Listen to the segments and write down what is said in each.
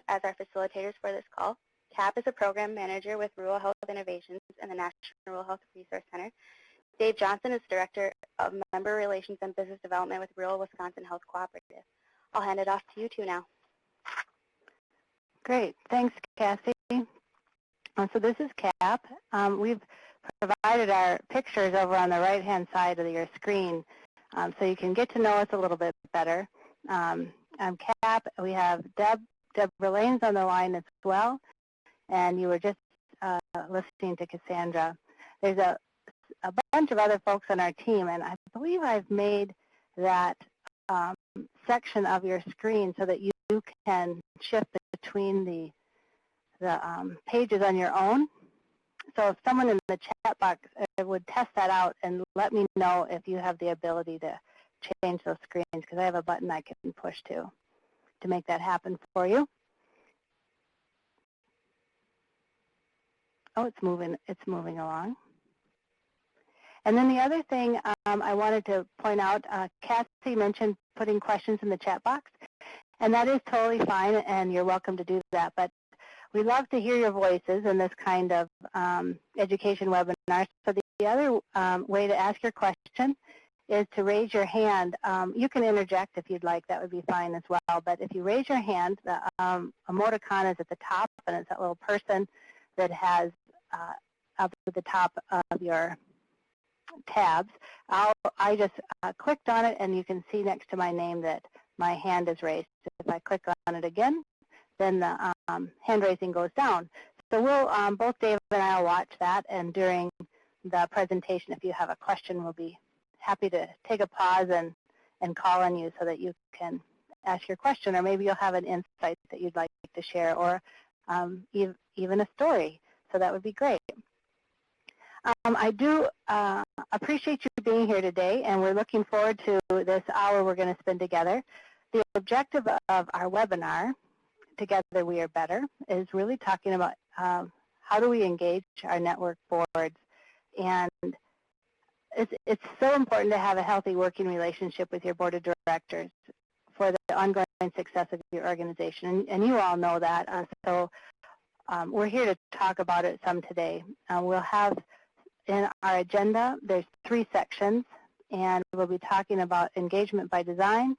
as our facilitators for this call. Cap is a program manager with Rural Health Innovations and the National Rural Health Resource Center. Dave Johnson is Director of Member Relations and Business Development with Rural Wisconsin Health Cooperative. I'll hand it off to you two now. Great. Thanks, Cassie. So this is Cap. We've provided our pictures over on the right-hand side of your screen so you can get to know us a little bit better. I'm Cap. We have Deborah Lane's on the line as well, and you were just listening to Cassandra. There's a bunch of other folks on our team, and I believe I've made that section of your screen so that you can shift between the pages on your own. So if someone in the chat box would test that out and let me know if you have the ability to change those screens, because I have a button I can push to make that happen for you. Oh, it's moving along. And then the other thing I wanted to point out, Cassie mentioned putting questions in the chat box, and that is totally fine, and you're welcome to do that. But we love to hear your voices in this kind of education webinar. So the other way to ask your question is to raise your hand. You can interject if you'd like. That would be fine as well. But if you raise your hand, the emoticon is at the top, and it's that little person that has up at the top of your tabs. I just clicked on it, and you can see next to my name that my hand is raised. If I click on it again, then the hand raising goes down. So we'll, both Dave and I will watch that, and during the presentation, if you have a question, we'll be happy to take a pause and call on you so that you can ask your question, or maybe you'll have an insight that you'd like to share, or even a story. So that would be great. I do appreciate you being here today, and we're looking forward to this hour we're going to spend together. The objective of our webinar, Together We Are Better, is really talking about how do we engage our network boards. And it's so important to have a healthy working relationship with your board of directors for the ongoing success of your organization. And you all know that. So we're here to talk about it some today. We'll have in our agenda, there's 3 sections, and we'll be talking about engagement by design,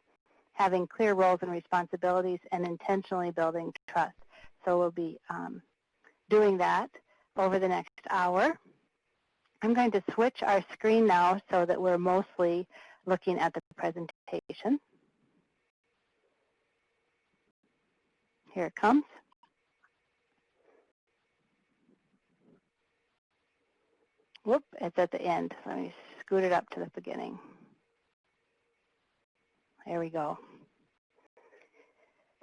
having clear roles and responsibilities, and intentionally building trust. So we'll be doing that over the next hour. I'm going to switch our screen now so that we're mostly looking at the presentation. Here it comes. Whoop, it's at the end. Let me scoot it up to the beginning. There we go.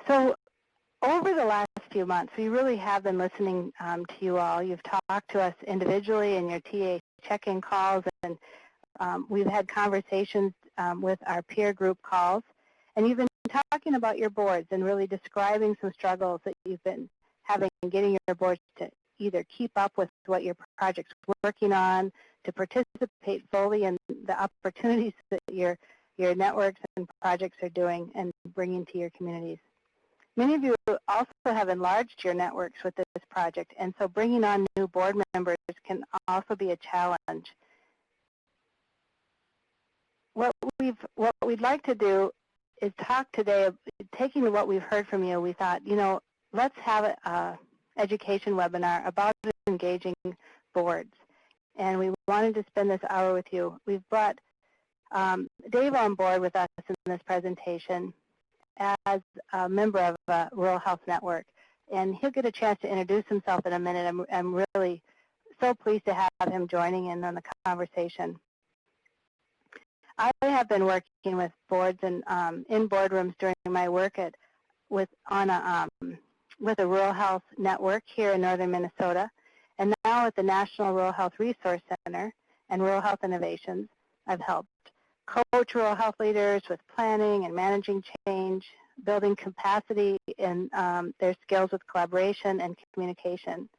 So over the last few months, we really have been listening to you all. You've talked to us individually in your TA check-in calls, and we've had conversations with our peer group calls. And you've been talking about your boards and really describing some struggles that you've been having in getting your boards to either keep up with what your project's working on, to participate fully in the opportunities that your networks and projects are doing and bringing to your communities. Many of you also have enlarged your networks with this project, and so bringing on new board members can also be a challenge. What we'd like to do is talk today, taking what we've heard from you, we thought, let's have an education webinar about engaging boards. And we wanted to spend this hour with you. We've brought Dave on board with us in this presentation as a member of Rural Health Network. And he'll get a chance to introduce himself in a minute. I'm really so pleased to have him joining in on the conversation. I have been working with boards and in boardrooms during my work with a Rural Health Network here in northern Minnesota, and now at the National Rural Health Resource Center and Rural Health Innovations. I've helped coach rural health leaders with planning and managing change, building capacity in their skills with collaboration and communication.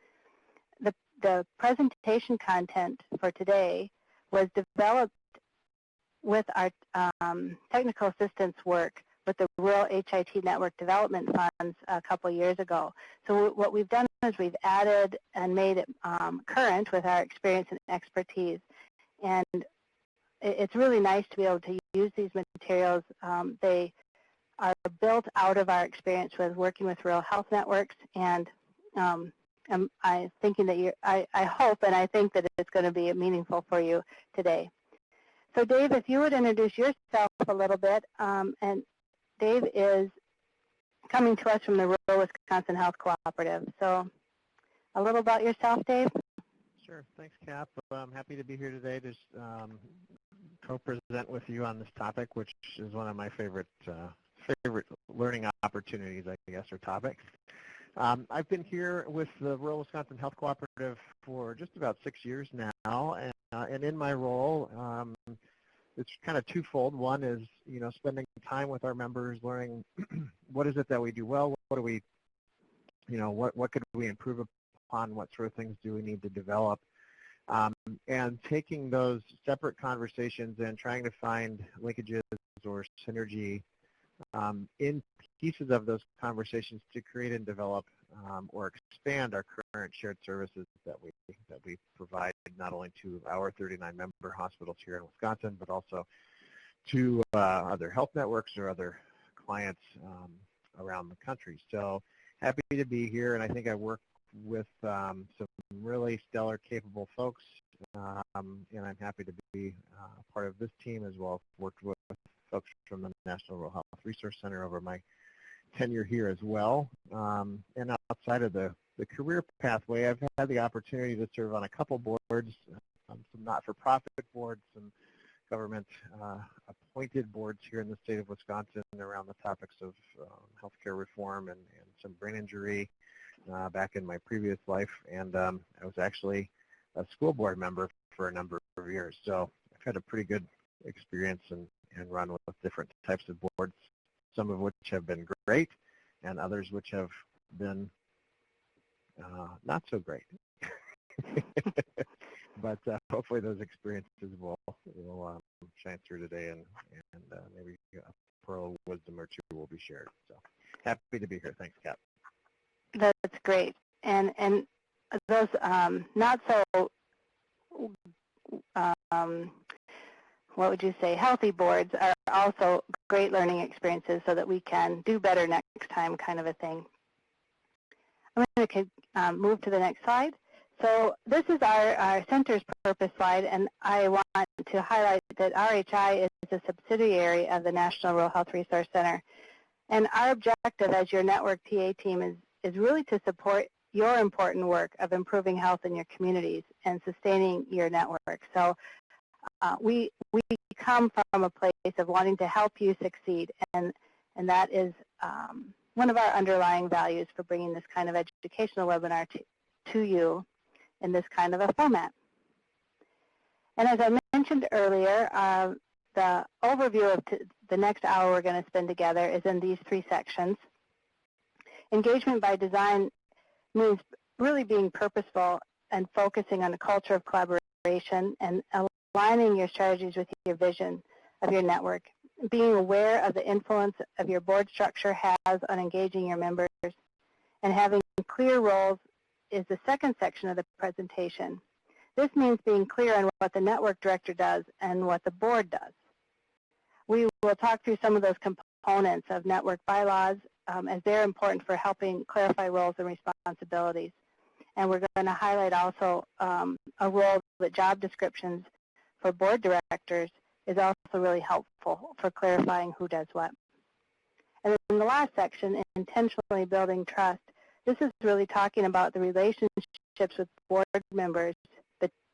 The presentation content for today was developed with our technical assistance work with the Rural HIT Network Development Funds a couple years ago. So what we've done is we've added and made it current with our experience and expertise. And it's really nice to be able to use these materials. They are built out of our experience with working with rural health networks, and I'm thinking that I hope and I think that it's going to be meaningful for you today. So Dave, if you would introduce yourself a little bit, and Dave is coming to us from the Rural Wisconsin Health Cooperative. So a little about yourself, Dave? Sure. Thanks, Cap. I'm happy to be here today to co-present with you on this topic, which is one of my favorite learning opportunities, I guess, or topics. I've been here with the Rural Wisconsin Health Cooperative for just about 6 years now, and in my role, it's kind of twofold. One is, spending time with our members, learning what is it that we do well, what do we, what could we improve upon, what sort of things do we need to develop, and taking those separate conversations and trying to find linkages or synergy in pieces of those conversations to create and develop or expand our current shared services that we provide not only to our 39 member hospitals here in Wisconsin, but also to other health networks or other clients around the country. So happy to be here, and I think I work with some really stellar, capable folks, and I'm happy to be part of this team as well. I've worked with folks from the National Rural Health Resource Center over my tenure here as well. And outside of the career pathway, I've had the opportunity to serve on a couple boards, some not-for-profit boards, some government-appointed boards here in the state of Wisconsin around the topics of healthcare reform and some brain injury back in my previous life. And I was actually a school board member for a number of years. So I've had a pretty good experience and run with different types of boards, some of which have been great and others which have been not so great. But hopefully those experiences will shine through today, and maybe a pearl of wisdom or two will be shared. So happy to be here. Thanks, Cap. That's great. And those not so what would you say, healthy boards are also great learning experiences so that we can do better next time, kind of a thing. I'm going to move to the next slide. So this is our center's purpose slide, and I want to highlight that RHI is a subsidiary of the National Rural Health Resource Center. And our objective as your network TA team is really to support your important work of improving health in your communities and sustaining your network. So we come from a place of wanting to help you succeed, and that is one of our underlying values for bringing this kind of educational webinar to you in this kind of a format. And as I mentioned earlier, the overview of the next hour we're going to spend together is in these 3 sections. Engagement by design means really being purposeful and focusing on a culture of collaboration and aligning your strategies with your vision of your network. Being aware of the influence of your board structure has on engaging your members, and having clear roles is the second section of the presentation. This means being clear on what the network director does and what the board does. We will talk through some of those components of network bylaws as they're important for helping clarify roles and responsibilities. And we're going to highlight also a role that job descriptions for board directors is also really helpful for clarifying who does what. And in the last section, intentionally building trust, this is really talking about the relationships with board members,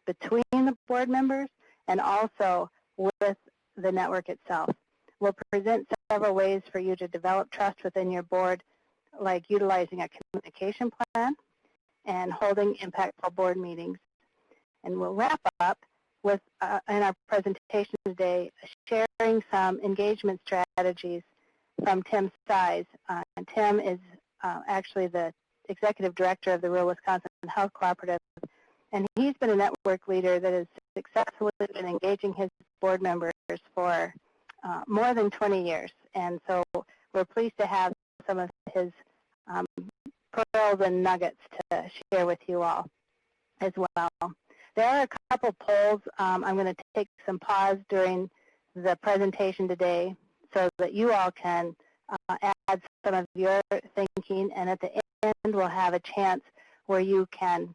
between the board members, and also with the network itself. We'll present several ways for you to develop trust within your board, like utilizing a communication plan and holding impactful board meetings. And we'll wrap up with, in our presentation today, sharing some engagement strategies from Tim Size. Tim is actually the Executive Director of the Rural Wisconsin Health Cooperative, and he's been a network leader that has successfully been engaging his board members for more than 20 years. And so we're pleased to have some of his pearls and nuggets to share with you all as well. There are a couple polls. I'm going to take some pause during the presentation today so that you all can add some of your thinking, and at the end we'll have a chance where you can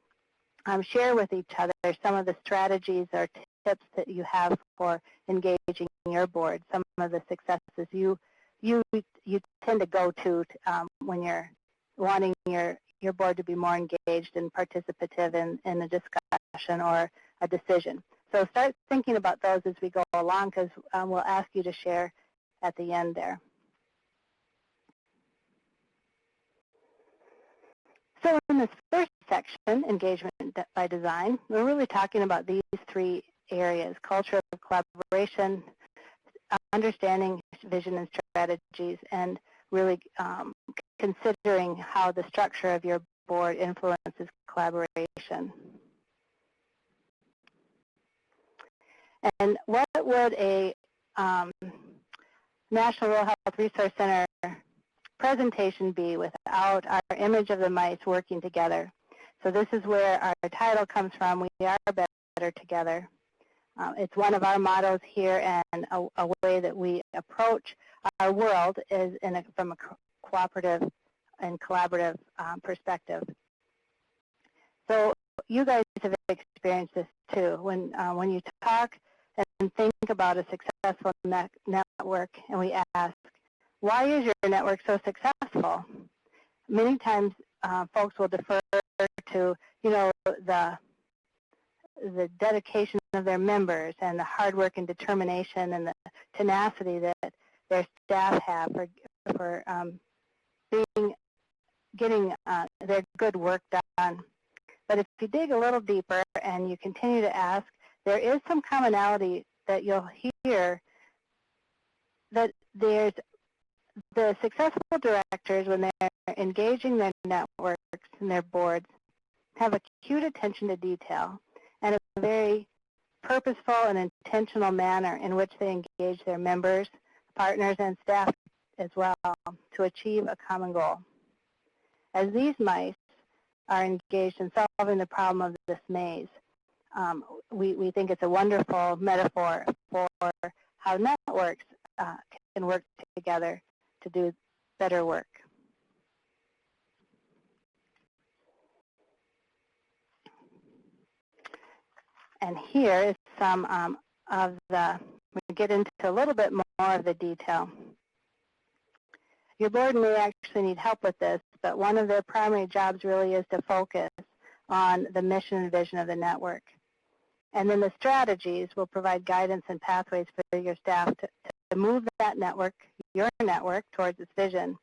share with each other some of the strategies or tips that you have for engaging your board, some of the successes you tend to go to when you're wanting your board to be more engaged and participative in a discussion or a decision. So start thinking about those as we go along, because we'll ask you to share at the end there. So in this first section, engagement by design, we're really talking about these three areas: culture of collaboration, understanding vision and strategies, and really considering how the structure of your board influences collaboration. And what would a National Rural Health Resource Center presentation be without our image of the mice working together? So this is where our title comes from. We are better together. It's one of our mottos here, and a way that we approach our world is from a cooperative and collaborative perspective. So you guys have experienced this too. When you talk and think about a successful network, and we ask, why is your network so successful? Many times folks will defer to, the dedication of their members and the hard work and determination and the tenacity that their staff have for getting their good work done. But if you dig a little deeper and you continue to ask, there is some commonality that you'll hear, that there's the successful directors, when they're engaging their networks and their boards, have acute attention to detail and a very purposeful and intentional manner in which they engage their members, partners, and staff as well to achieve a common goal. As these mice are engaged in solving the problem of this maze, we think it's a wonderful metaphor for how networks can work together to do better work. And here is some of we get into a little bit more of the detail. Your board may actually need help with this, but one of their primary jobs really is to focus on the mission and vision of the network. And then the strategies will provide guidance and pathways for your staff to move that network, your network, towards its vision.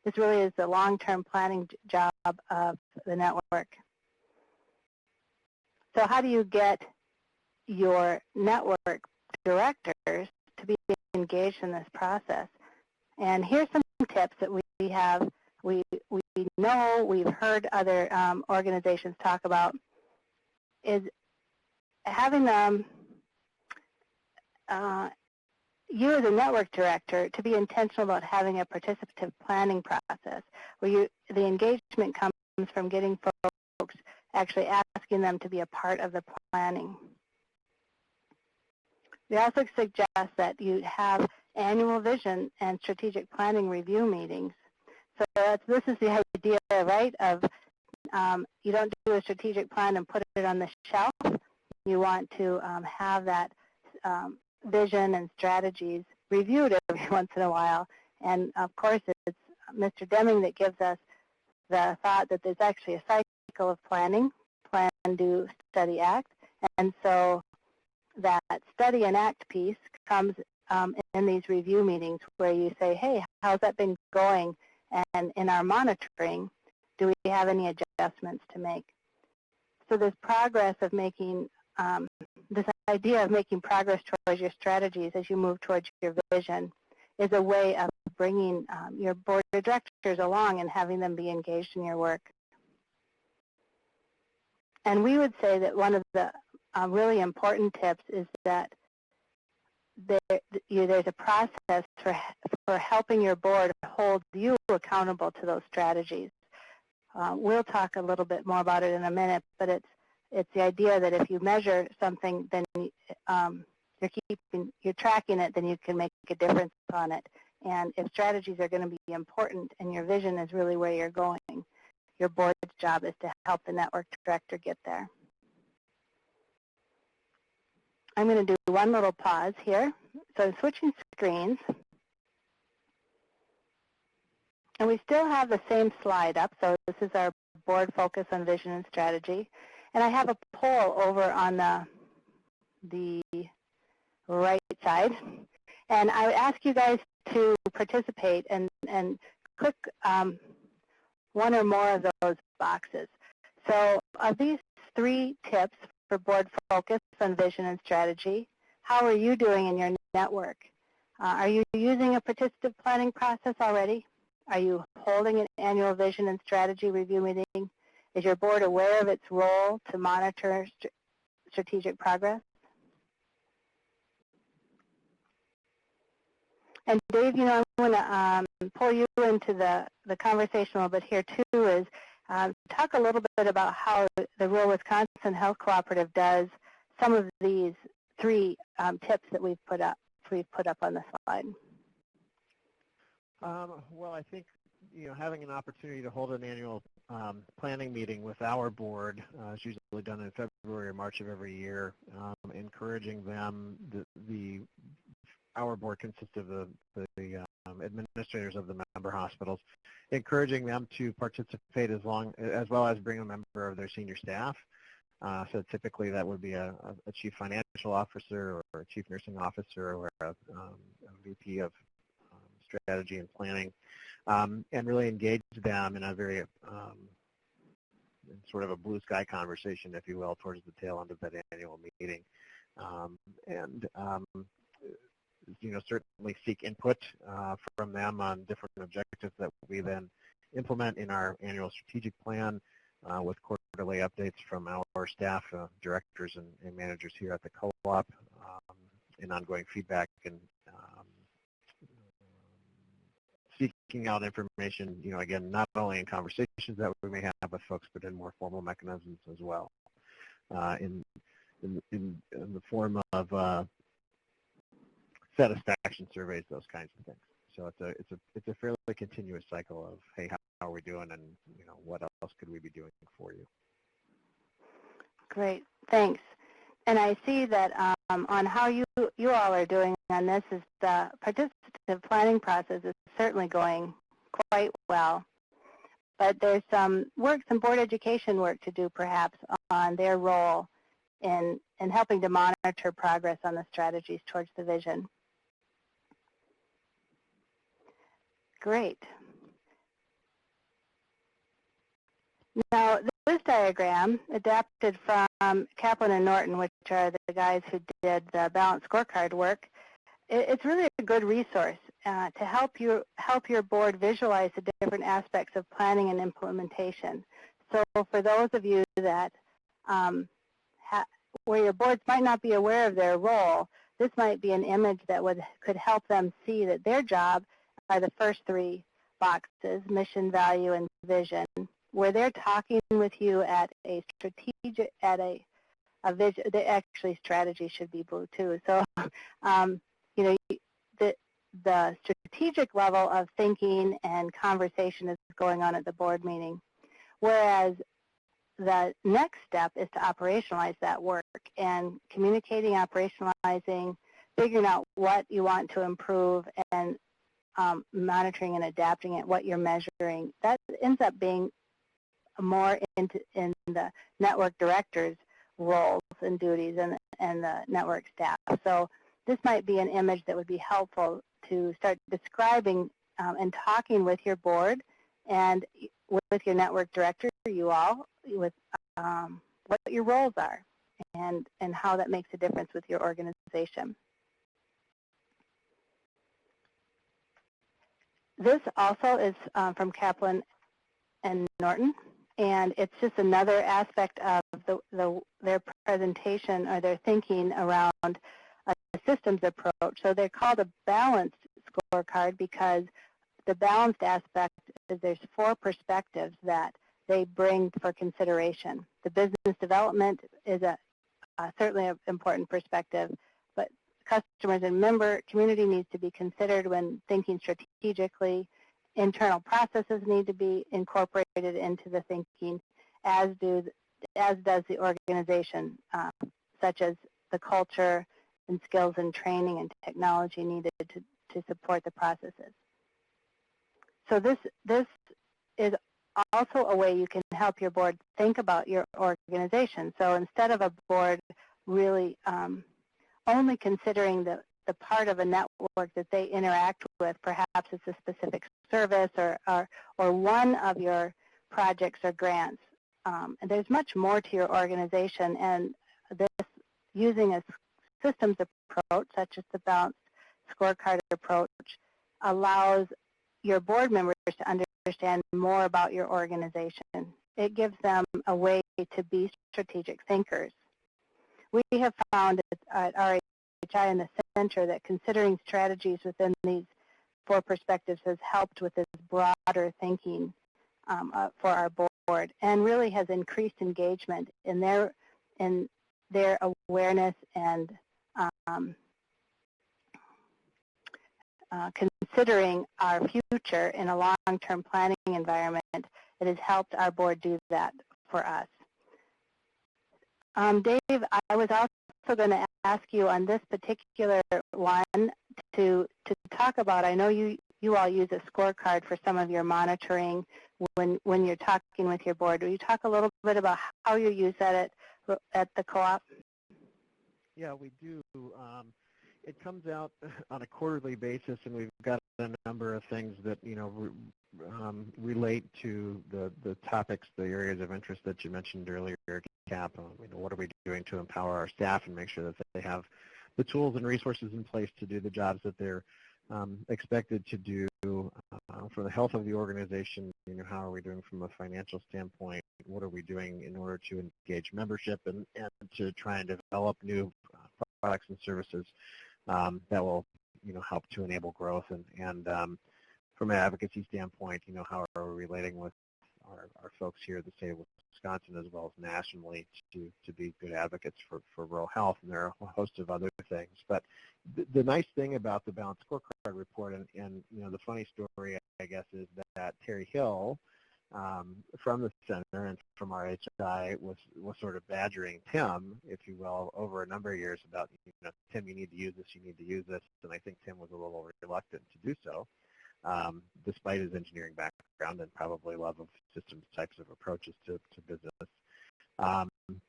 This really is the long-term planning job of the network. So how do you get your network directors to be engaged in this process? And here's some tips that we have. We know, we've heard other organizations talk about, is having you as a network director to be intentional about having a participative planning process where the engagement comes from getting folks actually asking them to be a part of the planning. We also suggest that you have annual vision and strategic planning review meetings. So this is the idea, right, of you don't do a strategic plan and put it on the shelf. You want to have that vision and strategies reviewed every once in a while. And of course, it's Mr. Deming that gives us the thought that there's actually a cycle of planning, plan, do, study, act. And so that study and act piece comes in these review meetings where you say, hey, how's that been going? And in our monitoring, do we have any adjustments to make? So this progress of making, this idea of making progress towards your strategies as you move towards your vision is a way of bringing your board of directors along and having them be engaged in your work. And we would say that one of the really important tips is that there's a process for helping your board hold you accountable to those strategies. We'll talk a little bit more about it in a minute, but it's the idea that if you measure something, then you're tracking it, then you can make a difference on it. And if strategies are going to be important and your vision is really where you're going, your board's job is to help the network director get there. I'm going to do one little pause here. So I'm switching screens. And we still have the same slide up. So this is our board focus on vision and strategy. And I have a poll over on the right side. And I would ask you guys to participate and click one or more of those boxes. So of these 3 tips for board focus on vision and strategy, how are you doing in your network? Are you using a participative planning process already? Are you holding an annual vision and strategy review meeting? Is your board aware of its role to monitor strategic progress? And Dave, you know, I'm going to pull you into the conversation a little bit here too, is talk a little bit about how the Rural Wisconsin Health Cooperative does some of these 3 tips that we've put up on the slide. Well, I think, you know, having an opportunity to hold an annual planning meeting with our board is usually done in February or March of every year, encouraging them, our board consists of the administrators of the member hospitals, encouraging them to participate as well as bring a member of their senior staff. So typically that would be a chief financial officer or a chief nursing officer or a VP of strategy and planning, and really engage them in a very in sort of a blue sky conversation, if you will, towards the tail end of that annual meeting. You know, certainly seek input from them on different objectives that we then implement in our annual strategic plan with quarterly updates from our staff, directors and managers here at the co-op, and ongoing feedback and seeking out information, you know, again, not only in conversations that we may have with folks, but in more formal mechanisms as well, in the form of satisfaction surveys, those kinds of things. So it's a fairly continuous cycle of, hey, how are we doing, and you know, what else could we be doing for you? Great, thanks. And I see that on how you all are doing on this, is the participative planning process is certainly going quite well. But there's some board education work to do perhaps on their role in helping to monitor progress on the strategies towards the vision. Great. Now, this diagram, adapted from Kaplan and Norton, which are the guys who did the balanced scorecard work, it's really a good resource to help your board visualize the different aspects of planning and implementation. So for those of you that where your boards might not be aware of their role, this might be an image that could help them see that their job are the first 3 boxes, mission, value, and vision, where they're talking with you at a strategic, at a vision. Actually, strategy should be blue too. So, you know, the strategic level of thinking and conversation is going on at the board meeting, whereas the next step is to operationalize that work and communicating, operationalizing, figuring out what you want to improve, and monitoring and adapting it, what you're measuring. That ends up being more in the network director's roles and duties and the network staff. So this might be an image that would be helpful to start describing and talking with your board and with your network director, you all, with what your roles are and how that makes a difference with your organization. This also is from Kaplan and Norton, and it's just another aspect of their presentation or their thinking around a systems approach. So they're called a balanced scorecard because the balanced aspect is there's 4 perspectives that they bring for consideration. The business development is certainly an important perspective, but customers and member community needs to be considered when thinking strategically. Internal processes need to be incorporated into the thinking, as does the organization, such as the culture and skills and training and technology needed to support the processes. So this is also a way you can help your board think about your organization. So instead of a board really only considering the part of a network that they interact with, perhaps it's a specific service or one of your projects or grants. And there's much more to your organization, and this using a systems approach, such as the balanced scorecard approach, allows your board members to understand more about your organization. It gives them a way to be strategic thinkers. We have found at RHI in the center that considering strategies within these 4 perspectives has helped with this broader thinking for our board, and really has increased engagement in their awareness and considering our future in a long-term planning environment. It has helped our board do that for us. Dave, I was also going to ask you on this particular one to talk about, I know you all use a scorecard for some of your monitoring when you're talking with your board. Will you talk a little bit about how you use that at the co-op? Yeah, we do. It comes out on a quarterly basis, and we've got a number of things that relate to the topics, the areas of interest that you mentioned earlier, Cap. What are we doing to empower our staff and make sure that they have the tools and resources in place to do the jobs that they're expected to do. For the health of the organization, how are we doing from a financial standpoint? What are we doing in order to engage membership and to try and develop new products and services that will, help to enable growth? And from an advocacy standpoint, how are we relating with our folks here at the state of Wisconsin as well as nationally to be good advocates for rural health? And there are a host of other things. But the nice thing about the Balanced Scorecard report, and the funny story, I guess, is that Terry Hill from the center and from RHI was sort of badgering Tim, if you will, over a number of years about, Tim, you need to use this, you need to use this. And I think Tim was a little reluctant to do so, despite his engineering background and probably love of systems types of approaches to business.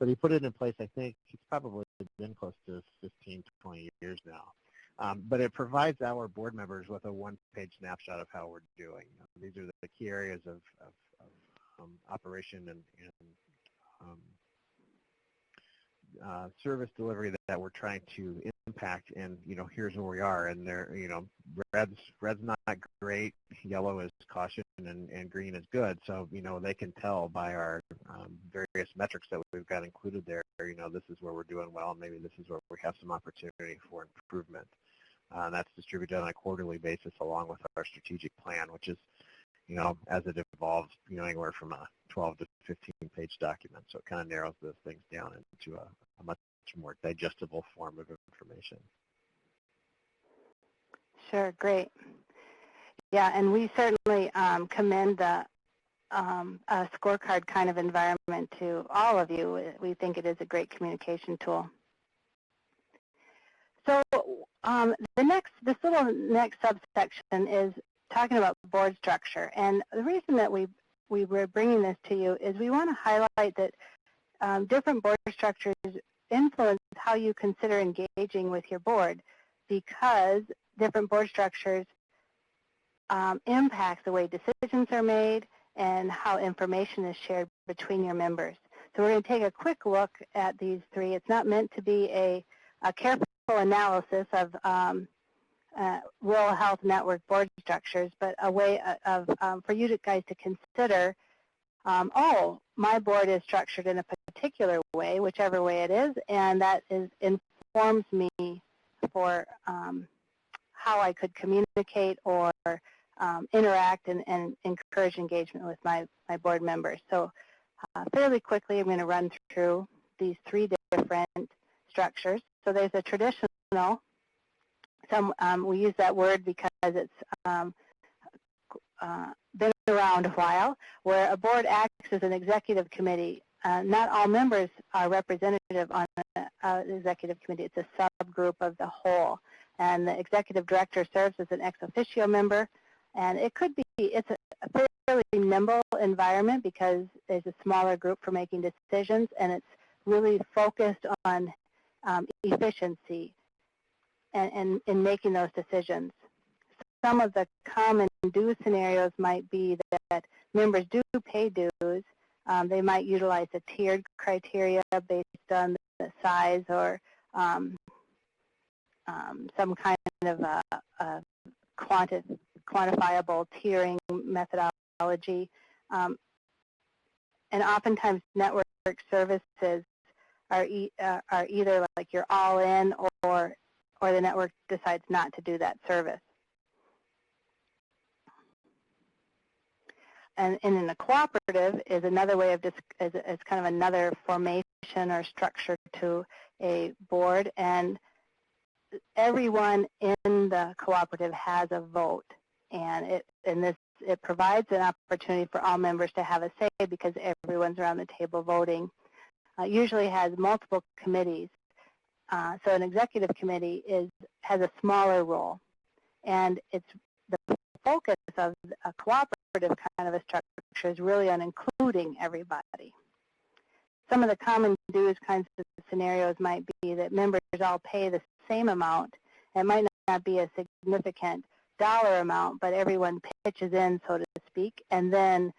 But he put it in place, I think it's probably been close to 15 to 20 years now. But it provides our board members with a one-page snapshot of how we're doing. These are the key areas of operation and service delivery that we're trying to impact, and here's where we are. And they're red's not great, yellow is caution, and green is good. So they can tell by our various metrics that we've got included there. This is where we're doing well, and maybe this is where we have some opportunity for improvement. That's distributed on a quarterly basis along with our strategic plan, which is, as it evolves, anywhere from a 12 to 15-page document. So it kind of narrows those things down into a much more digestible form of information. Sure, great. Yeah, and we certainly commend the a scorecard kind of environment to all of you. We think it is a great communication tool. So this little next subsection is talking about board structure. And the reason that we were bringing this to you is we want to highlight that different board structures influence how you consider engaging with your board, because different board structures impact the way decisions are made and how information is shared between your members. So we're going to take a quick look at these 3. It's not meant to be a careful analysis of rural health network board structures, but a way of for you guys to consider, oh, my board is structured in a particular way, whichever way it is, and that informs me for how I could communicate or interact and encourage engagement with my board members. So fairly quickly, I'm going to run through these three different structures. So there's a traditional. We use that word because it's been around a while, where a board acts as an executive committee. Not all members are representative on the executive committee. It's a subgroup of the whole. And the executive director serves as an ex officio member. And it's a fairly nimble environment because there's a smaller group for making decisions, and it's really focused on efficiency and in making those decisions. Some of the common do scenarios might be that members do pay dues. They might utilize a tiered criteria based on the size or some kind of a quantifiable tiering methodology. And oftentimes network services are either like you're all in or the network decides not to do that service. And in a cooperative is another way of, is kind of another formation or structure to a board, and everyone in the cooperative has a vote, and it provides an opportunity for all members to have a say because everyone's around the table voting. Usually has multiple committees, so an executive committee has a smaller role, and it's the focus of a cooperative kind of a structure is really on including everybody. Some of the common dues kinds of scenarios might be that members all pay the same amount. It might not be a significant dollar amount, but everyone pitches in, so to speak, and then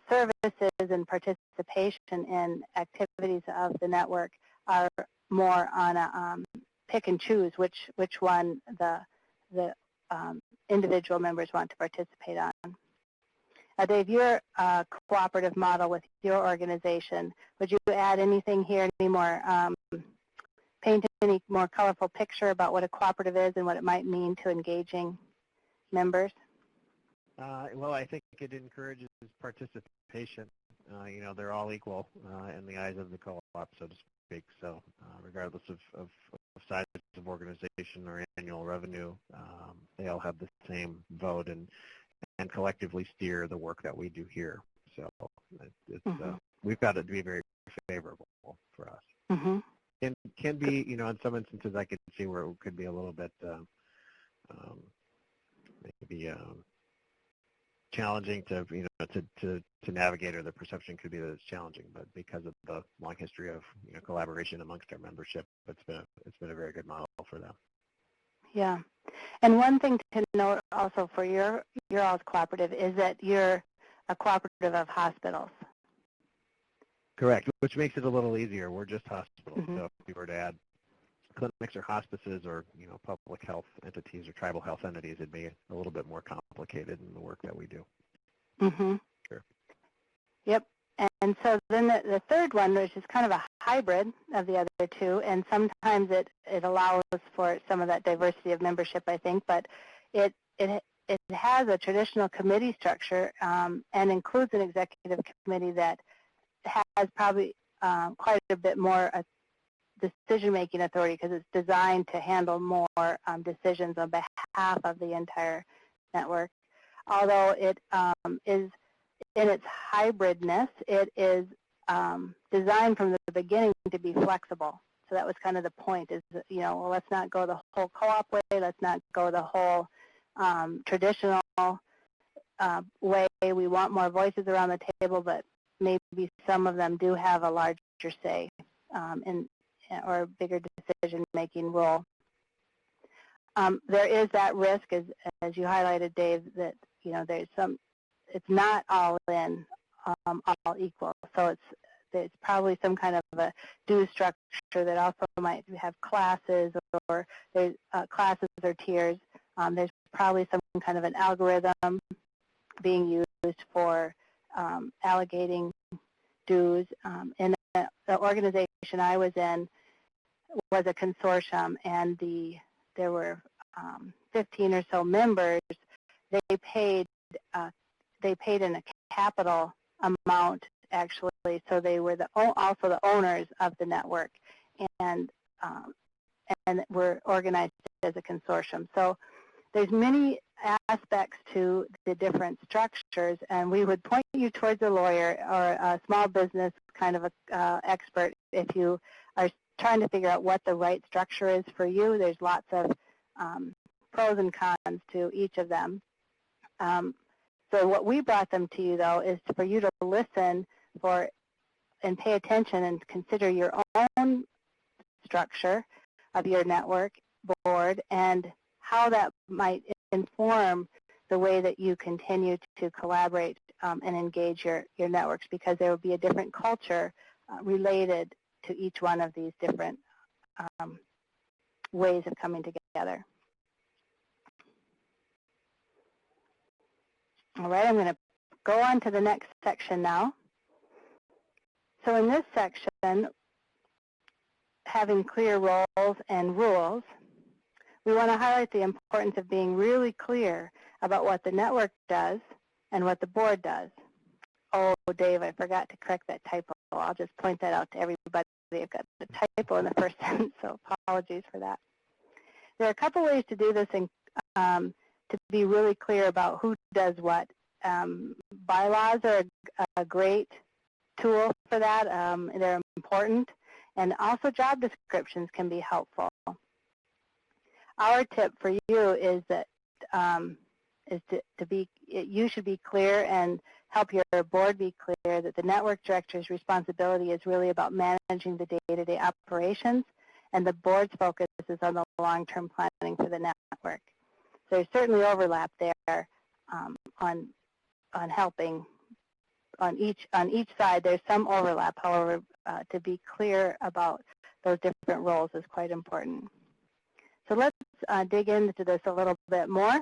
services and participation in activities of the network are more on a pick and choose which one the individual members want to participate on. Dave, your cooperative model with your organization, would you add anything here, any more, paint any more colorful picture about what a cooperative is and what it might mean to engaging members? Well, I think it encourages participation. They're all equal in the eyes of the co-op, so to speak. So regardless of size of organization or annual revenue, they all have the same vote and collectively steer the work that we do here. So we've got it to be very favorable for us. Mm-hmm. And can be, in some instances, I could see where it could be a little bit maybe challenging to navigate, or the perception could be that it's challenging. But because of the long history of collaboration amongst our membership, it's been a very good model for them. Yeah, and one thing to note also for your all's cooperative is that you're a cooperative of hospitals. Correct, which makes it a little easier. We're just hospitals, Mm-hmm. so if we were to add clinics or hospices or public health entities or tribal health entities, it'd be a little bit more complicated in the work that we do. Mm-hmm. Sure. Yep. And so then the third one, which is kind of a hybrid of the other two, and sometimes it allows for some of that diversity of membership, I think, but it has a traditional committee structure and includes an executive committee that has probably quite a bit more decision-making authority because it's designed to handle more decisions on behalf of the entire network. Although it is, in its hybridness, it is designed from the beginning to be flexible. So that was kind of the point, is that, well, let's not go the whole co-op way, let's not go the whole traditional way. We want more voices around the table, but maybe some of them do have a larger say or a bigger decision-making role. There is that risk, as you highlighted, Dave, that there's it's not all in, all equal. So there's probably some kind of a due structure that also might have classes or there's classes or tiers. There's probably some kind of an algorithm being used for allocating dues. In the organization I was in, was a consortium, and there were 15 or so members. They paid in a capital amount, actually, so they were also the owners of the network, and were organized as a consortium. So there's many aspects to the different structures, and we would point you towards a lawyer or a small business kind of a expert if you are trying to figure out what the right structure is for you. There's lots of pros and cons to each of them. So what we brought them to you, though, is for you to listen for and pay attention and consider your own structure of your network board and how that might inform the way that you continue to collaborate and engage your networks, because there will be a different culture related to each one of these different ways of coming together. All right, I'm going to go on to the next section now. So in this section, having clear roles and rules, we want to highlight the importance of being really clear about what the network does and what the board does. Oh, Dave, I forgot to correct that typo. I'll just point that out to everybody. I've got the typo in the first sentence, so apologies for that. There are a couple ways to do this and to be really clear about who does what. Bylaws are a great tool for that. They're important. And also job descriptions can be helpful. Our tip for you is that you should be clear and help your board be clear that the network director's responsibility is really about managing the day-to-day operations, and the board's focus is on the long-term planning for the network. So there's certainly overlap there on helping on each side. There's some overlap, however, to be clear about those different roles is quite important. So let's dig into this a little bit more.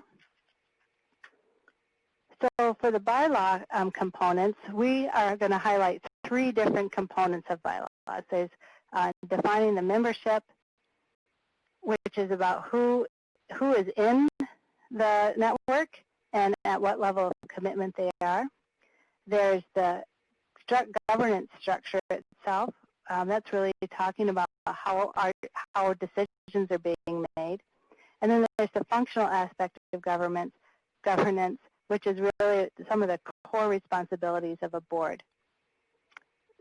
So for the bylaw components, we are going to highlight 3 different components of bylaws. There's defining the membership, which is about who is in the network and at what level of commitment they are. There's the governance structure itself. That's really talking about how decisions are being made. And then there's the functional aspect of governance, which is really some of the core responsibilities of a board.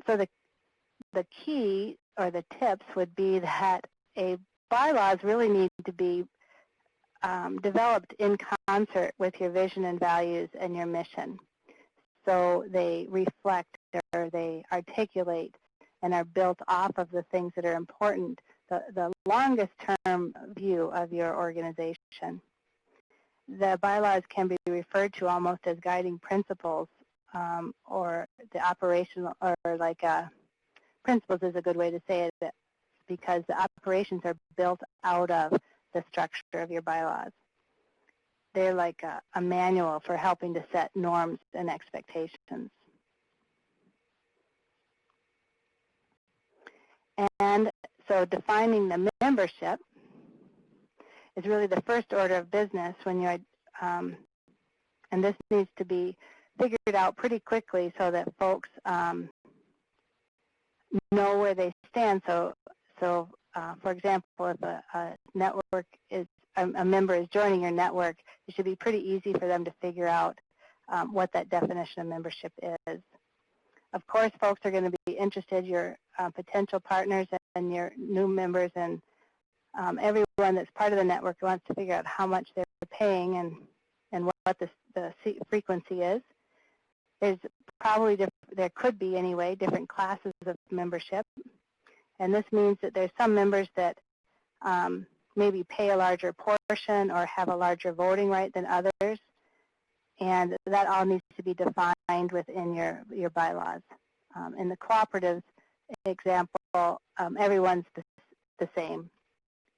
So the key or the tips would be that bylaws really need to be developed in concert with your vision and values and your mission. So they reflect or they articulate and are built off of the things that are important, the longest term view of your organization. The bylaws can be referred to almost as guiding principles, or the operational, or like principles is a good way to say it, because the operations are built out of the structure of your bylaws. They're like a manual for helping to set norms and expectations. And so defining the membership is really the first order of business when you're, and this needs to be figured out pretty quickly so that folks know where they stand. So for example, if a network is, a member is joining your network, it should be pretty easy for them to figure out what that definition of membership is. Of course, folks are going to be interested, your potential partners and your new members, and everyone that's part of the network wants to figure out how much they're paying and what the frequency is. There's probably, there could be anyway, different classes of membership. And this means that there's some members that maybe pay a larger portion or have a larger voting right than others. And that all needs to be defined within your bylaws. In the cooperative example, everyone's the same.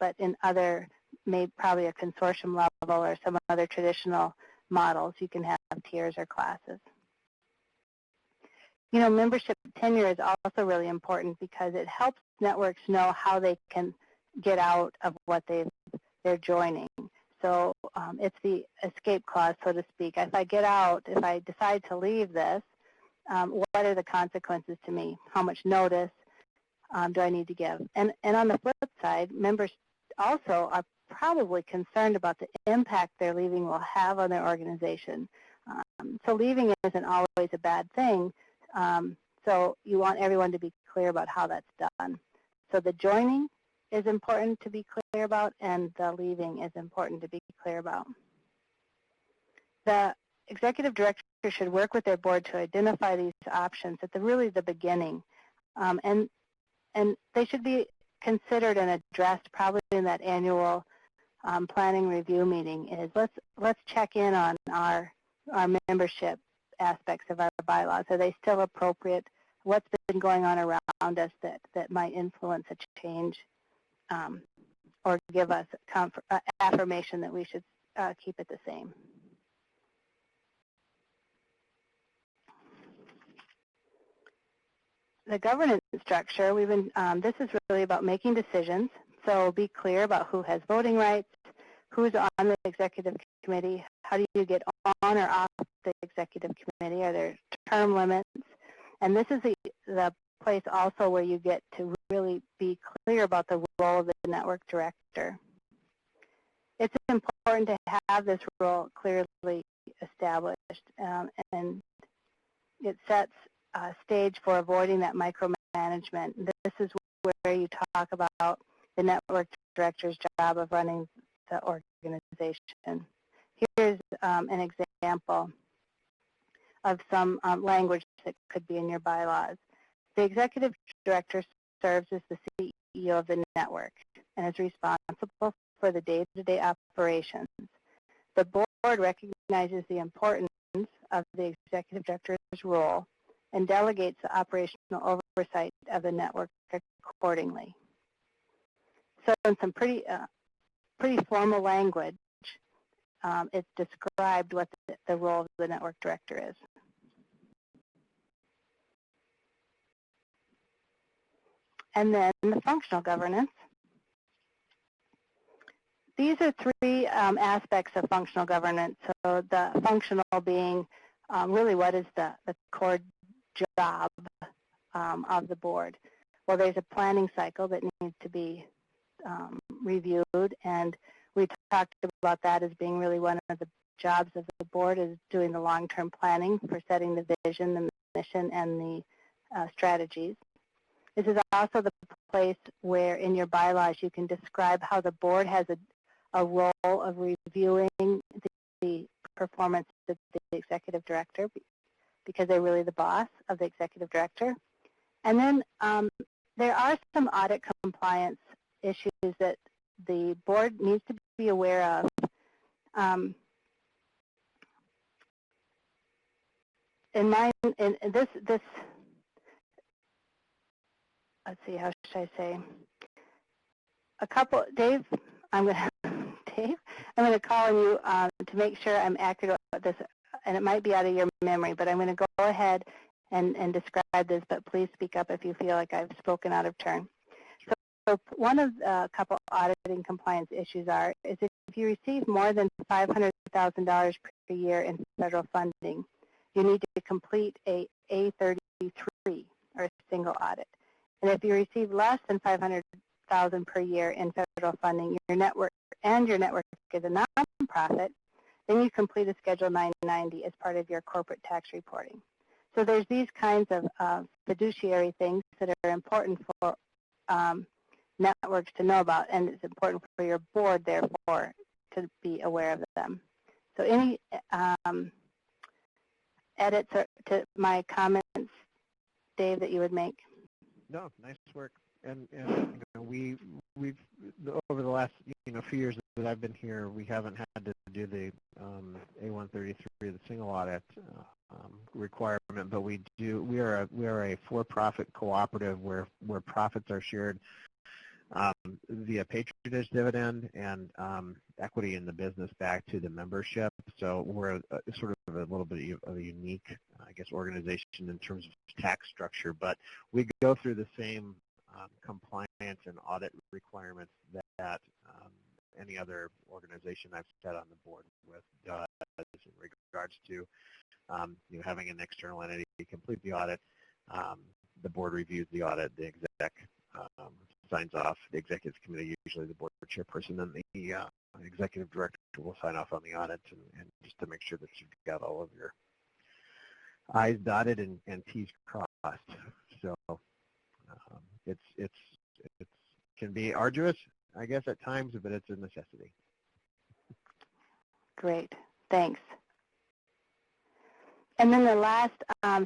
But in other, maybe probably a consortium level or some other traditional models, you can have tiers or classes. You know, membership tenure is also really important because it helps networks know how they can get out of what they're joining. So it's the escape clause, so to speak. If I get out, if I decide to leave this, what are the consequences to me? How much notice do I need to give? And on the flip side, members also are probably concerned about the impact their leaving will have on their organization. So leaving isn't always a bad thing. So you want everyone to be clear about how that's done. So the joining is important to be clear about, and the leaving is important to be clear about. The executive director should work with their board to identify these options at really the beginning, and they should be considered and addressed probably in that annual planning review meeting. Is let's check in on our membership aspects of our bylaws. Are they still appropriate? What's been going on around us that might influence a change or give us affirmation that we should keep it the same? The governance structure, this is really about making decisions. So be clear about who has voting rights, who's on the executive committee, how do you get on or off the executive committee, are there term limits? And this is the place also where you get to really be clear about the role of the network director. It's important to have this role clearly established, and it sets a stage for avoiding that micromanagement. This is where you talk about the network director's job of running the organization. Here's an example of some language that could be in your bylaws. The executive director serves as the CEO of the network and is responsible for the day-to-day operations. The board recognizes the importance of the executive director's role and delegates the operational oversight of the network accordingly. So in some pretty formal language, it's described what the role of the network director is. And then the functional governance. These are three aspects of functional governance. So the functional being really what is the core job of the board. Well, there's a planning cycle that needs to be reviewed, and we talked about that as being really one of the jobs of the board, is doing the long-term planning for setting the vision, the mission, and the strategies. This is also the place where in your bylaws you can describe how the board has a role of reviewing the performance of the executive director, because they're really the boss of the executive director. And then there are some audit compliance issues that the board needs to be aware of. Let's see, how should I say? Dave, I'm going to call on you to make sure I'm accurate about this, and it might be out of your memory, but I'm going to go ahead and describe this, but please speak up if you feel like I've spoken out of turn. So one of a couple auditing compliance issues is if you receive more than $500,000 per year in federal funding, you need to complete a A33, or a single audit. And if you receive less than $500,000 per year in federal funding, your network is a nonprofit, then you complete a Schedule 990 as part of your corporate tax reporting. So there's these kinds of fiduciary things that are important for networks to know about, and it's important for your board, therefore, to be aware of them. So any edits to my comments, Dave, that you would make? No, nice work. And we've over the last few years that I've been here, we haven't had to do the A133, the single audit requirement, but we are a for-profit cooperative where profits are shared via patronage dividend and equity in the business back to the membership. So we're sort of a little bit of a unique, I guess, organization in terms of tax structure, but we go through the same compliance compliance and audit requirements that any other organization I've sat on the board with does in regards to having an external entity complete the audit. The board reviews the audit, the exec signs off, the executive committee, usually the board chairperson, and the executive director will sign off on the audit, and just to make sure that you've got all of your I's dotted and T's crossed. So it can be arduous, I guess, at times, but it's a necessity. Great. Thanks. And then the last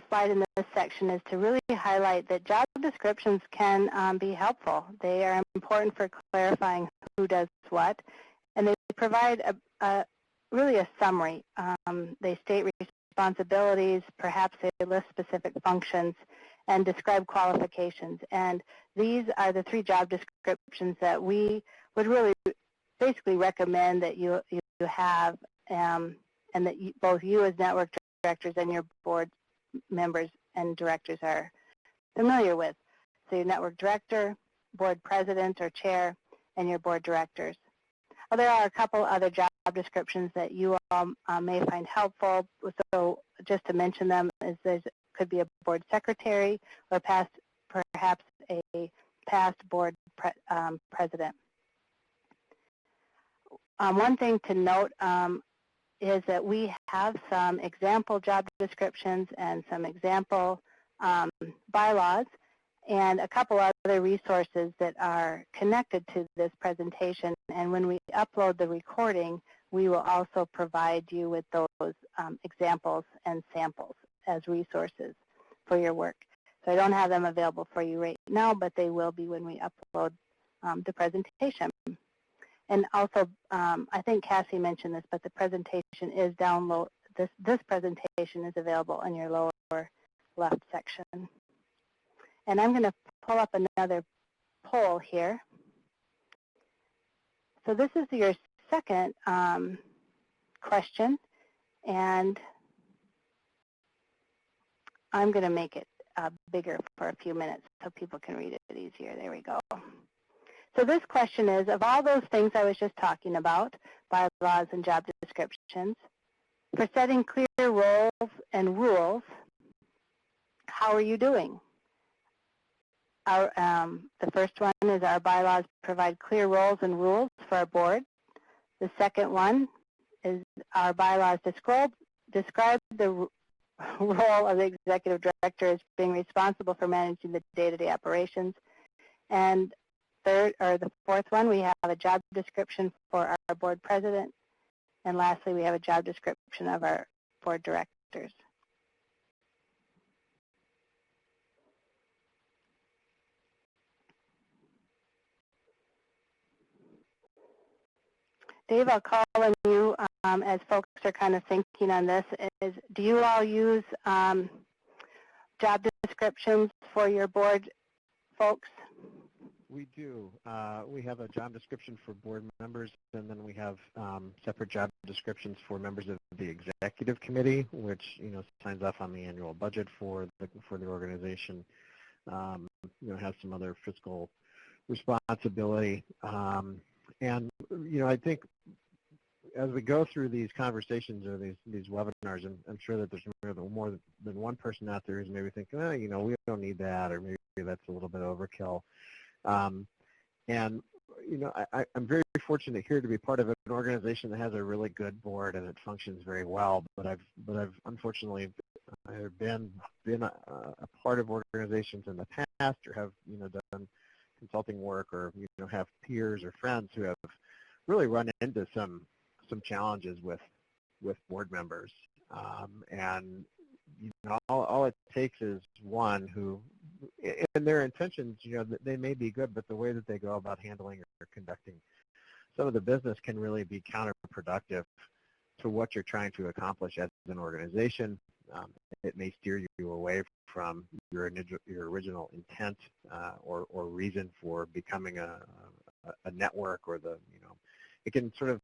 slide in this section is to really highlight that job descriptions can be helpful. They are important for clarifying who does what, and they provide really a summary. They state responsibilities, perhaps they list specific functions, and describe qualifications. And these are the 3 job descriptions that we would really basically recommend that you have, and that both you as network directors and your board members and directors are familiar with. So your network director, board president or chair, and your board directors. Well, there are a couple other job descriptions that you all may find helpful. So just to mention them, there could be a board secretary or perhaps a past board president. One thing to note is that we have some example job descriptions and some example bylaws and a couple other resources that are connected to this presentation. And when we upload the recording, we will also provide you with those examples and samples as resources for your work. So I don't have them available for you right now, but they will be when we upload the presentation. And also, I think Cassie mentioned this, but the presentation is download. This presentation is available in your lower left section. And I'm going to pull up another poll here. So this is your second question, and I'm going to make it bigger for a few minutes so people can read it easier. There we go. So this question is, of all those things I was just talking about, bylaws and job descriptions, for setting clear roles and rules, how are you doing? The first one is our bylaws provide clear roles and rules for our board. The second one is our bylaws describe the role of the executive director as being responsible for managing the day-to-day operations. And the fourth one, we have a job description for our board president. And lastly, we have a job description of our board directors. Dave, I'll call on you as folks are kind of thinking on this. Do you all use job descriptions for your board folks? We do. We have a job description for board members, and then we have separate job descriptions for members of the executive committee, which signs off on the annual budget for the organization. Has some other fiscal responsibility, and I think as we go through these conversations or these webinars, and I'm sure that there's more than one person out there who's maybe thinking, we don't need that, or maybe that's a little bit overkill. I'm very fortunate here to be part of an organization that has a really good board and it functions very well. But I've unfortunately been a part of organizations in the past, or have done consulting work, or have peers or friends who have really run into some challenges with board members, and all it takes is one who, and their intentions, they may be good, but the way that they go about handling or conducting some of the business can really be counterproductive to what you're trying to accomplish as an organization. It may steer you away from your original intent or reason for becoming a network, or it can sort of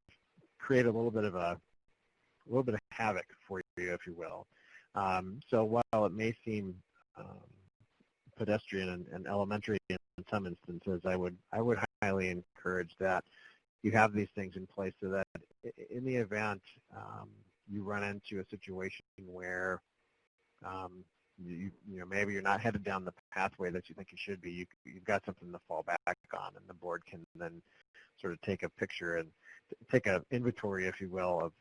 create a little bit of havoc for you, if you will. So while it may seem pedestrian and elementary in some instances, I would highly encourage that you have these things in place so that in the event you run into a situation where maybe you're not headed down the pathway that you think you should be, you've got something to fall back on, and the board can then sort of take a picture and take an inventory, if you will, of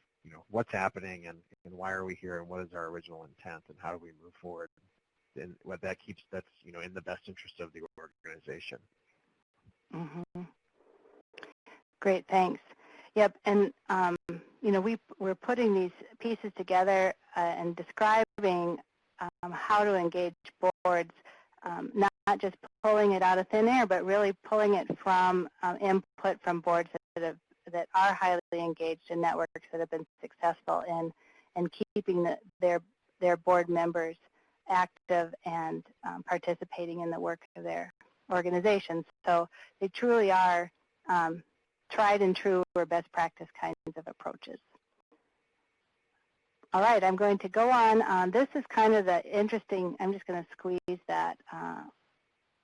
what's happening and why are we here and what is our original intent and how do we move forward, and what that's in the best interest of the organization. Mm-hmm. Great, thanks. Yep, and we're putting these pieces together and describing how to engage boards, not just pulling it out of thin air, but really pulling it from input from boards that are highly engaged in networks that have been successful in keeping their board members active and participating in the work of their organizations. So they truly are tried and true or best practice kinds of approaches. All right, I'm going to go on. This is kind of the interesting, I'm just going to squeeze that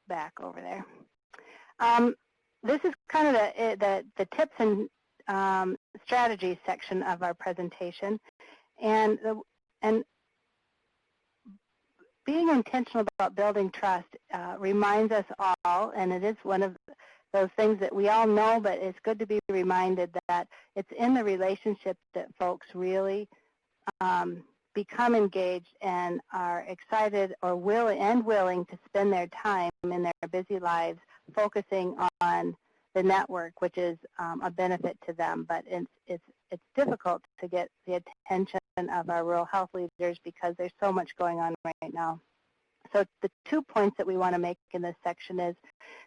back over there. This is kind of the tips and strategies section of our presentation. And being intentional about building trust reminds us all, and it is one of those things that we all know, but it's good to be reminded that it's in the relationship that folks really become engaged and are excited or willing to spend their time in their busy lives focusing on the network, which is a benefit to them. But it's difficult to get the attention of our rural health leaders because there's so much going on right now. So the 2 points that we want to make in this section is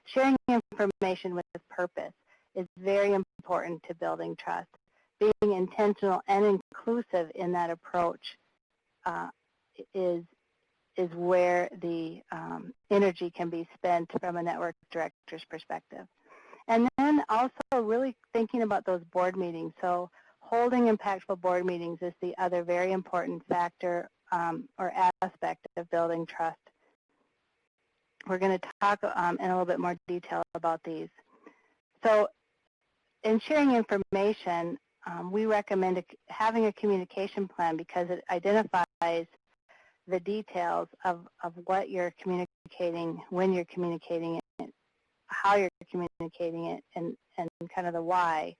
sharing information with purpose is very important to building trust. Being intentional and inclusive in that approach is where the energy can be spent from a network director's perspective. And then also really thinking about those board meetings. So holding impactful board meetings is the other very important factor or aspect of building trust. We're going to talk in a little bit more detail about these. So in sharing information, we recommend having a communication plan because it identifies the details of what you're communicating, when you're communicating it, how you're communicating it, and kind of the why.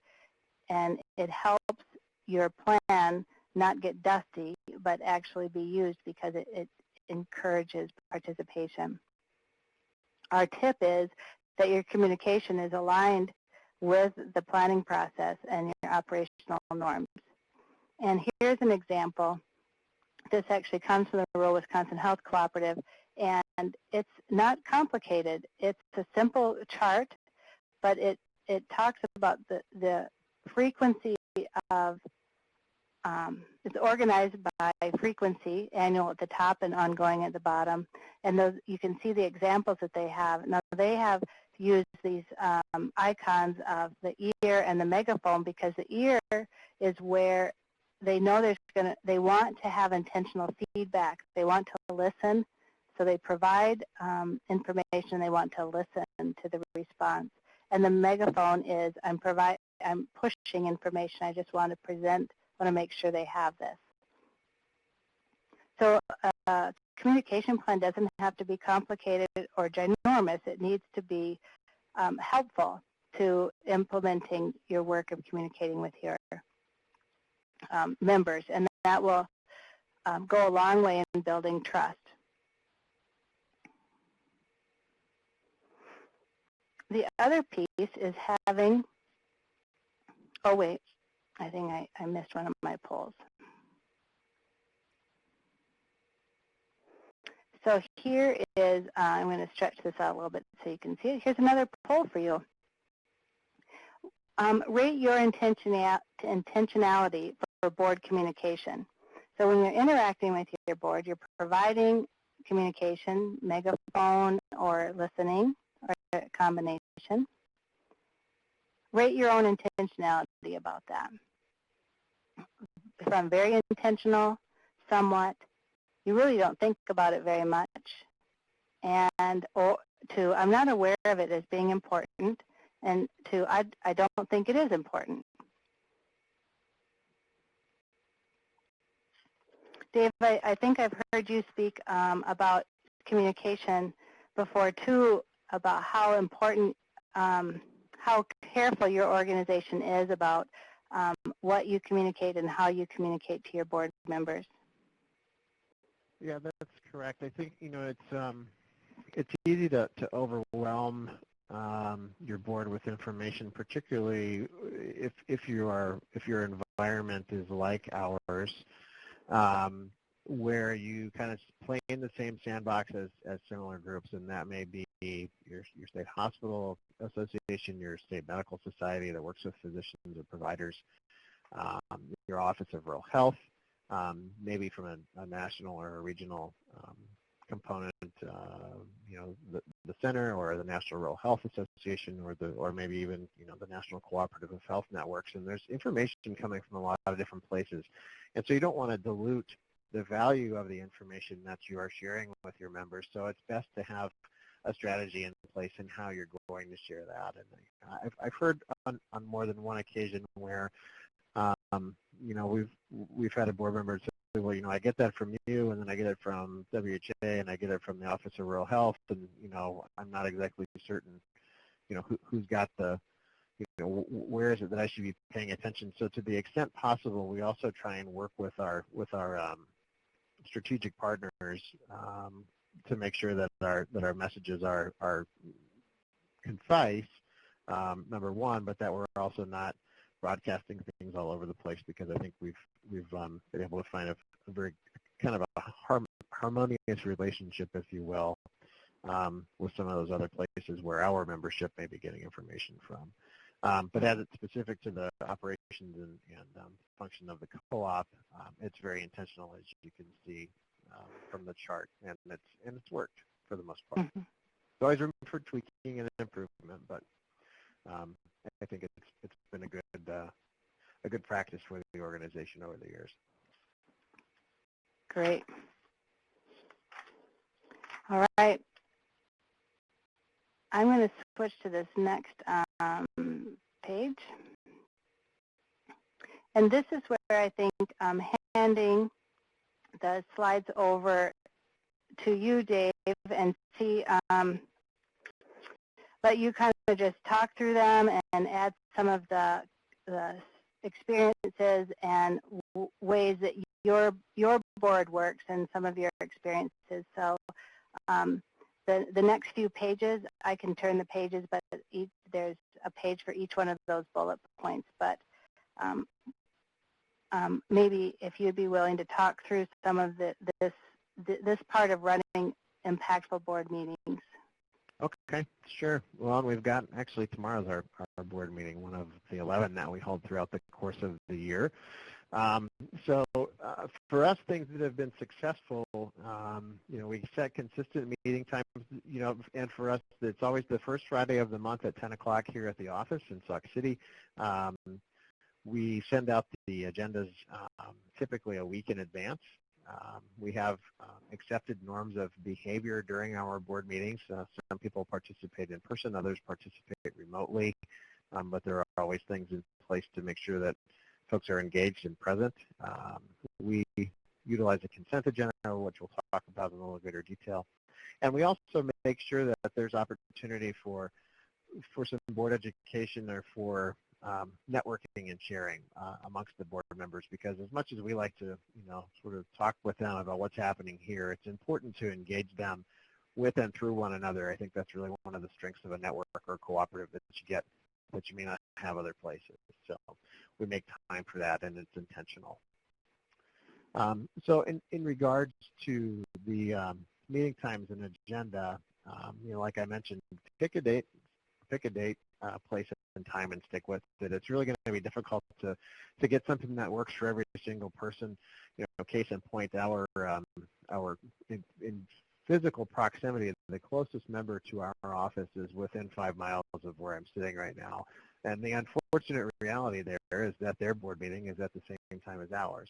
And it helps your plan not get dusty, but actually be used because it encourages participation. Our tip is that your communication is aligned with the planning process and your operational norms. And here's an example. This actually comes from the Rural Wisconsin Health Cooperative, and it's not complicated. It's a simple chart, but it talks about the frequency of, it's organized by frequency, annual at the top and ongoing at the bottom. And those, you can see the examples that they have. Now, they have used these icons of the ear and the megaphone because the ear is where they know they want to have intentional feedback. They want to listen, so they provide information. They want to listen to the response. And the megaphone is, I'm pushing information. I just want to present, want to make sure they have this. So communication plan doesn't have to be complicated or ginormous. It needs to be helpful to implementing your work of communicating with your members, and that will go a long way in building trust. The other piece is having, oh wait, I think I missed one of my polls. So here is, I'm going to stretch this out a little bit so you can see it. Here's another poll for you. Rate your intentionality for board communication. So when you're interacting with your board, you're providing communication, megaphone, or listening, or a combination. Rate your own intentionality about that. If I'm very intentional, somewhat, you really don't think about it very much, and or to I'm not aware of it as being important, and to I don't think it is important. Dave, I think I've heard you speak about communication before too, about how important, how careful your organization is about what you communicate and how you communicate to your board members. Yeah, that's correct. I think it's easy to overwhelm your board with information, particularly if your environment is like ours, where you kind of play in the same sandbox as similar groups, and that may be your state hospital association, your state medical society that works with physicians or providers, your Office of Rural Health, maybe from a national or a regional component, the center or the National Rural Health Association, or maybe even the National Cooperative of Health Networks. And there's information coming from a lot of different places, and so you don't want to dilute the value of the information that you are sharing with your members. So it's best to have a strategy in place in how you're going to share that. And I've heard on more than one occasion where we've had a board member say, well, I get that from you, and then I get it from WHA, and I get it from the Office of Rural Health, and I'm not exactly certain, who's got the, where is it that I should be paying attention. So to the extent possible, we also try and work with our strategic partners to make sure that our messages are concise, number one, but that we're also not broadcasting things all over the place, because I think we've been able to find a very kind of a harmonious relationship, if you will, with some of those other places where our membership may be getting information from. But as it's specific to the operations and function of the co-op, it's very intentional, as you can see from the chart, and it's worked for the most part. Mm-hmm. There's always room for tweaking and improvement, but I think it's been a good practice for the organization over the years. Great. All right. I'm going to switch to this next page. And this is where I think handing the slides over to you, Dave, and see, let you kind of just talk through them and add some of the experiences and ways that your board works and some of your experiences. So the next few pages, I can turn the pages, but there's a page for each one of those bullet points. But maybe if you'd be willing to talk through some of this part of running impactful board meetings. Okay, sure. Well, we've got, actually tomorrow's our board meeting, one of the 11 that we hold throughout the course of the year. So for us, things that have been successful, we set consistent meeting times, and for us, it's always the first Friday of the month at 10 o'clock here at the office in Sauk City. We send out the agendas typically a week in advance. We have accepted norms of behavior during our board meetings. Some people participate in person, others participate remotely, but there are always things in place to make sure that folks are engaged and present. We utilize a consent agenda, which we'll talk about in a little greater detail. And we also make sure that there's opportunity for some board education or for networking and sharing amongst the board members, because as much as we like to, sort of talk with them about what's happening here, it's important to engage them with and through one another. I think that's really one of the strengths of a network or cooperative that you get that you may not have other places. So we make time for that, and it's intentional. So in regards to the meeting times and agenda, like I mentioned, pick a date, place and time, and stick with it. It's really going to be difficult to get something that works for every single person. Case in point, our in physical proximity, the closest member to our office is within 5 miles of where I'm sitting right now. And the unfortunate reality there is that their board meeting is at the same time as ours.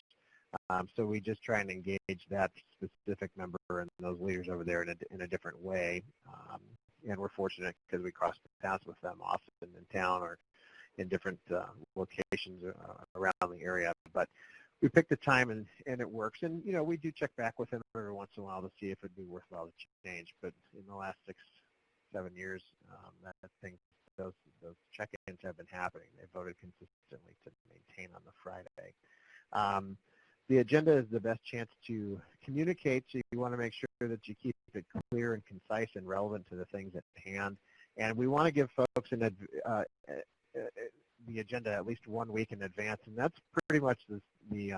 So we just try and engage that specific member and those leaders over there in a different way. and we're fortunate because we cross paths with them often in town or in different locations around the area. But we picked the time and it works. And, we do check back with them every once in a while to see if it'd be worthwhile to change. But in the last 6-7 years, those check-ins have been happening. They voted consistently to maintain on the Friday. The agenda is the best chance to communicate, so you want to make sure that you keep it clear and concise and relevant to the things at hand. And we want to give folks the agenda at least 1 week in advance, and that's pretty much the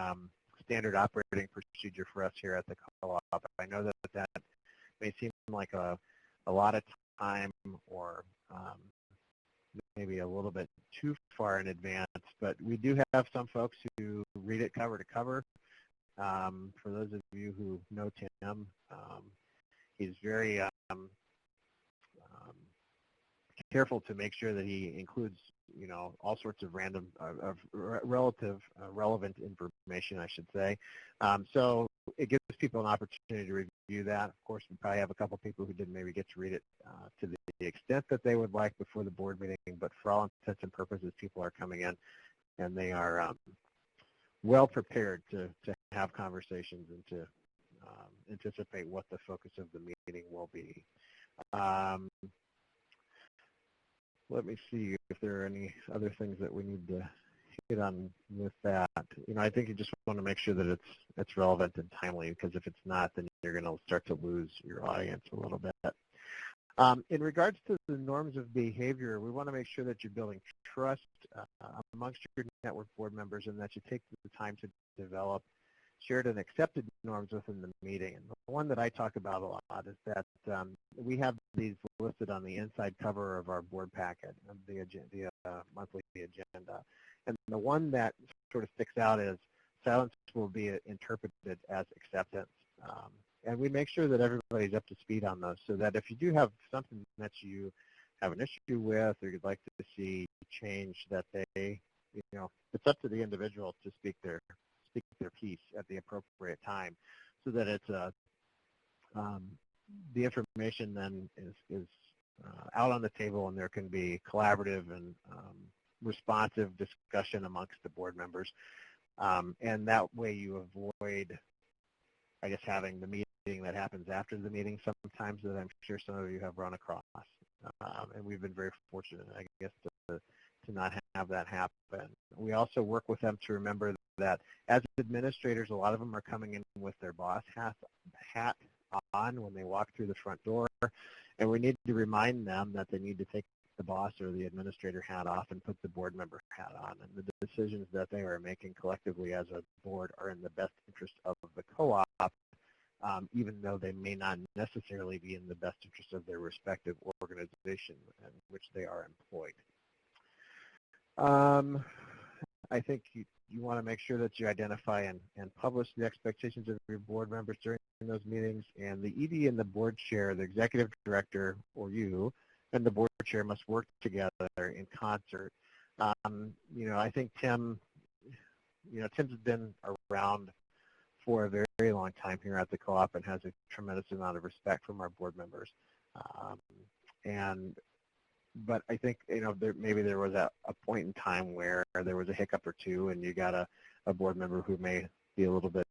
standard operating procedure for us here at the co-op. I know that may seem like a lot of time or maybe a little bit too far in advance, but we do have some folks who read it cover to cover. For those of you who know Tim, he's very careful to make sure that he includes, all sorts of relevant information, I should say. So it gives people an opportunity to review that. Of course, we probably have a couple people who didn't maybe get to read it to the extent that they would like before the board meeting, but for all intents and purposes, people are coming in and they are well prepared to have conversations and to anticipate what the focus of the meeting will be. Let me see if there are any other things that we need to hit on with that. I think you just want to make sure that it's relevant and timely, because if it's not, then you're going to start to lose your audience a little bit. In regards to the norms of behavior, we want to make sure that you're building trust amongst your network board members and that you take the time to develop shared and accepted norms within the meeting. And the one that I talk about a lot is that we have these listed on the inside cover of our board packet, the monthly agenda. And the one that sort of sticks out is silence will be interpreted as acceptance. And we make sure that everybody's up to speed on those, so that if you do have something that you have an issue with or you'd like to see change, that they, it's up to the individual to speak their piece at the appropriate time, so that it's the information then is out on the table, and there can be collaborative and responsive discussion amongst the board members, and that way you avoid, I guess, having the meeting that happens after the meeting sometimes that I'm sure some of you have run across, and we've been very fortunate, I guess, to not have that happen. We also work with them to remember that as administrators, a lot of them are coming in with their boss hat on when they walk through the front door, and we need to remind them that they need to take the boss or the administrator hat off and put the board member hat on, and the decisions that they are making collectively as a board are in the best interest of the co-op, even though they may not necessarily be in the best interest of their respective organization in which they are employed. I think you want to make sure that you identify and publish the expectations of your board members during those meetings, and the ED and the board chair, the executive director, or you, and the board chair must work together in concert. I think Tim's been around for a very, very long time here at the co-op and has a tremendous amount of respect from our board members. But I think, maybe there was a point in time where there was a hiccup or two, and you got a board member who may be a little bit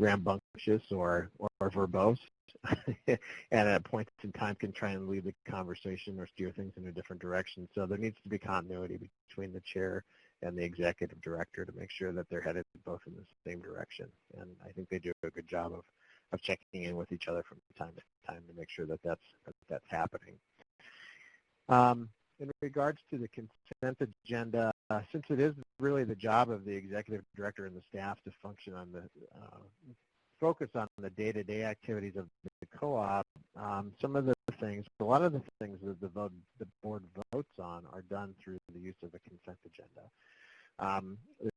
rambunctious or verbose, and at points in time can try and lead the conversation or steer things in a different direction. So there needs to be continuity between the chair and the executive director to make sure that they're headed both in the same direction. And I think they do a good job of checking in with each other from time to time to make sure that that's happening. In regards to the consent agenda, since it is really the job of the executive director and the staff to function on the focus on the day-to-day activities of the co-op, a lot of the things that the board votes on are done through the use of a consent agenda.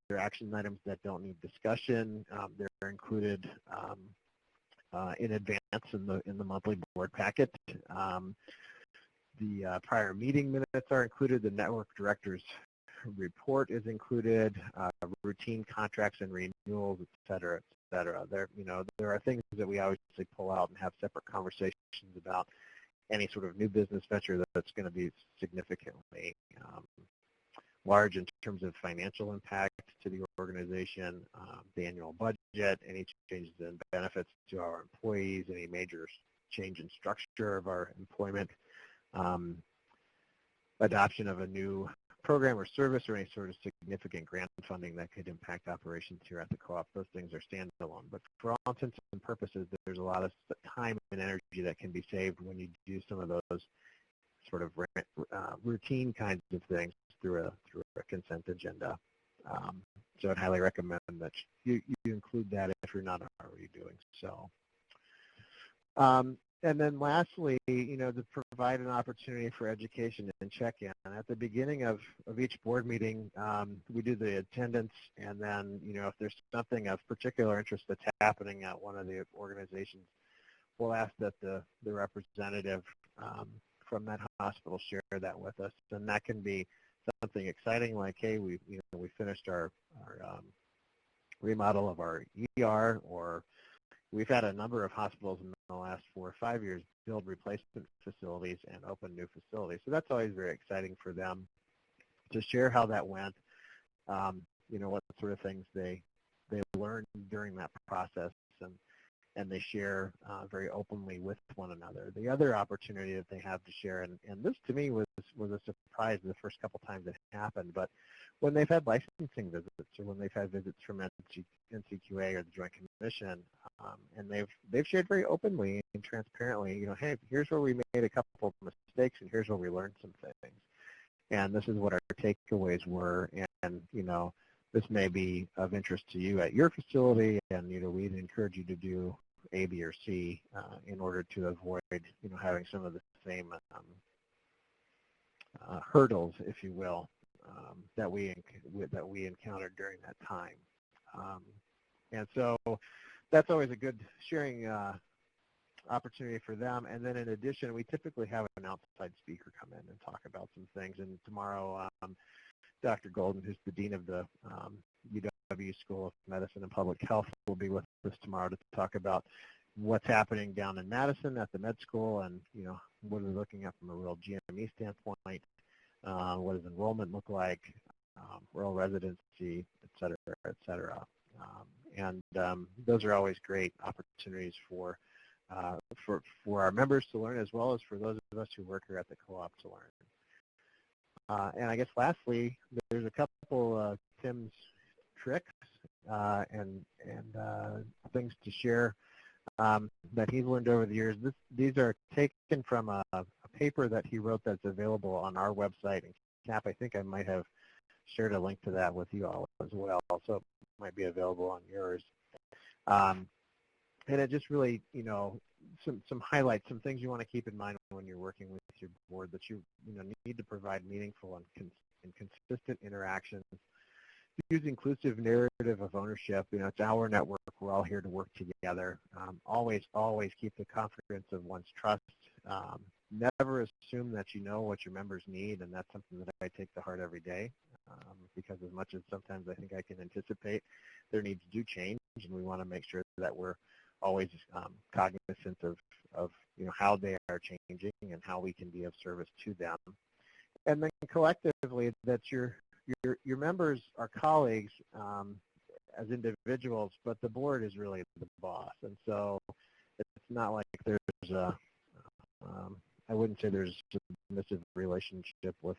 There are action items that don't need discussion. They're included in advance in the monthly board packet. The prior meeting minutes are included. The network director's report is included. Routine contracts and renewals, et cetera, et cetera. There are things that we obviously pull out and have separate conversations about any sort of new business venture that's going to be significantly large in terms of financial impact to the organization, the annual budget, any changes in benefits to our employees, any major change in structure of our employment, adoption of a new program or service, or any sort of significant grant funding that could impact operations here at the co-op. Those things are standalone. But for all intents and purposes, there's a lot of time and energy that can be saved when you do some of those sort of routine kinds of things through a consent agenda. So I'd highly recommend that you include that if you're not already doing so. And then lastly, to provide an opportunity for education and check-in. At the beginning of each board meeting, we do the attendance, and then, if there's something of particular interest that's happening at one of the organizations, we'll ask that the representative from that hospital share that with us. And that can be something exciting like, hey, we finished our remodel of our ER, or we've had a number of hospitals in the last 4 or 5 years build replacement facilities and open new facilities. So that's always very exciting for them to share how that went, what sort of things they learned during that process, and they share very openly with one another. The other opportunity that they have to share, and this to me was a surprise the first couple times it happened, but when they've had licensing visits, or when they've had visits from NCQA or the Joint Commission, and they've shared very openly and transparently, hey, here's where we made a couple of mistakes, and here's where we learned some things, and this is what our takeaways were, and this may be of interest to you at your facility, and we'd encourage you to do A, B, or C in order to avoid having some of the same hurdles, if you will, that we encountered during that time. And so that's always a good sharing opportunity for them. And then in addition, we typically have an outside speaker come in and talk about some things. And tomorrow, Dr. Golden, who's the dean of the UW School of Medicine and Public Health, will be with us tomorrow to talk about what's happening down in Madison at the med school, and what are we looking at from a real GME standpoint. What does enrollment look like, rural residency, et cetera, et cetera. And those are always great opportunities for our members to learn, as well as for those of us who work here at the co-op to learn. And I guess lastly, there's a couple Tim's tricks and things to share that he's learned over the years. These are taken from a paper that he wrote that's available on our website. And Cap, I think I might have shared a link to that with you all as well, so it might be available on yours. And it just really, some highlights, some things you want to keep in mind when you're working with your board, that you need to provide meaningful and consistent interactions. Use inclusive narrative of ownership. It's our network. We're all here to work together. Always keep the confidence of one's trust. Never assume that you know what your members need, and that's something that I take to heart every day, because as much as sometimes I think I can anticipate their needs do change, and we want to make sure that we're always cognizant of how they are changing and how we can be of service to them. And then collectively, that your members are colleagues as individuals, but the board is really the boss. And so it's not like there's I wouldn't say there's a submissive relationship with